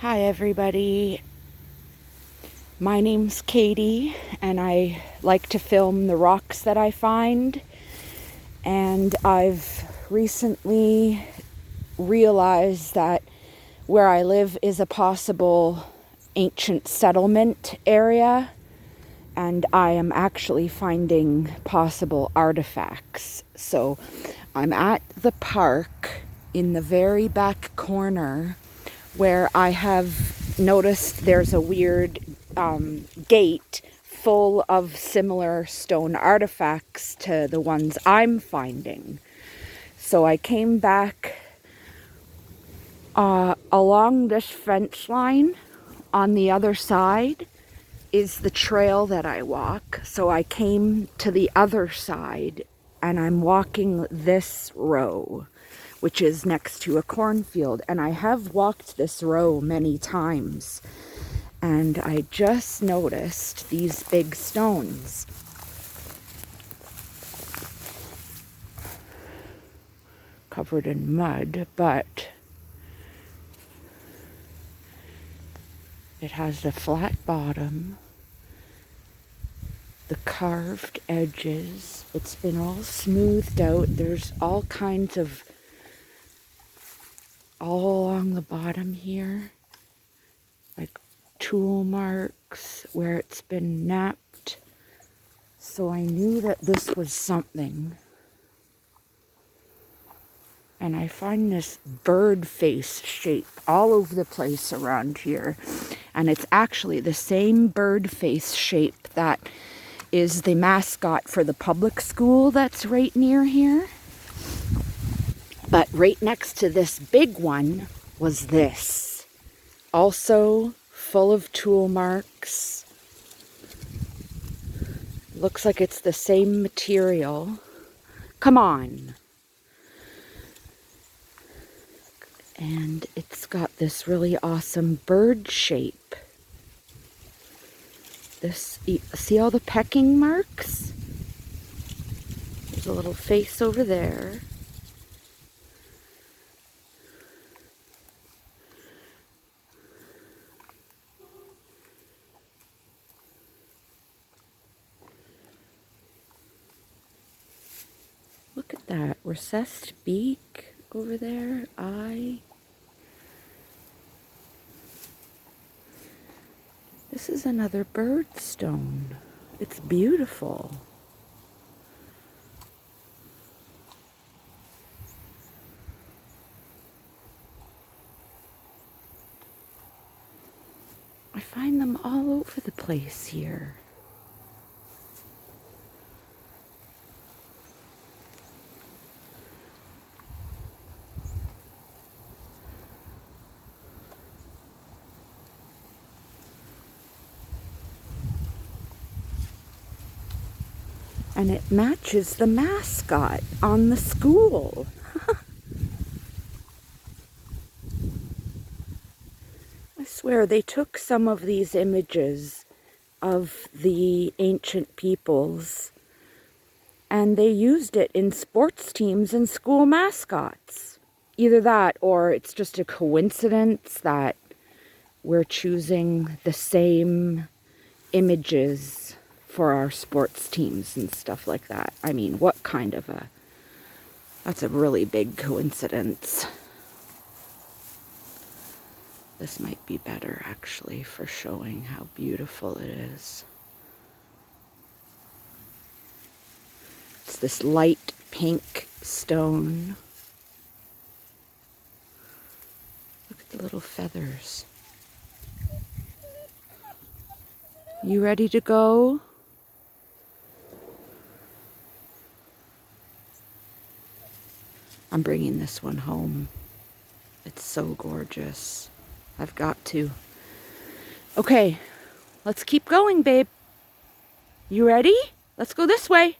Hi everybody, my name's Katie and I like to film the rocks that I find, and I've recently realized that where I live is a possible ancient settlement area, and I am actually finding possible artifacts. So I'm at the park in the very back corner where I have noticed there's a weird gate full of similar stone artifacts to the ones I'm finding. So I came back along this fence line. On the other side is the trail that I walk. So I came to the other side and I'm walking this row, which is next to a cornfield. And I have walked this row many times. And I just noticed these big stones. Covered in mud, but it has the flat bottom, the carved edges. It's been all smoothed out. There's all kinds of, all along the bottom here, like tool marks where it's been napped. So I knew that this was something. And I find this bird face shape all over the place around here. And it's actually the same bird face shape that is the mascot for the public school that's right near here. But right next to this big one was this. Also full of tool marks. Looks like it's the same material. Come on. And it's got this really awesome bird shape. This, see all the pecking marks? There's a little face over there. Look at that, recessed beak over there, eye. This is another bird stone. It's beautiful. I find them all over the place here. And it matches the mascot on the school. I swear they took some of these images of the ancient peoples and they used it in sports teams and school mascots. Either that or it's just a coincidence that we're choosing the same images for our sports teams and stuff like that. I mean, what kind of a... That's a really big coincidence. This might be better, actually, for showing how beautiful it is. It's this light pink stone. Look at the little feathers. You ready to go? I'm bringing this one home. It's so gorgeous. I've got to. Okay, let's keep going, babe. You ready? Let's go this way.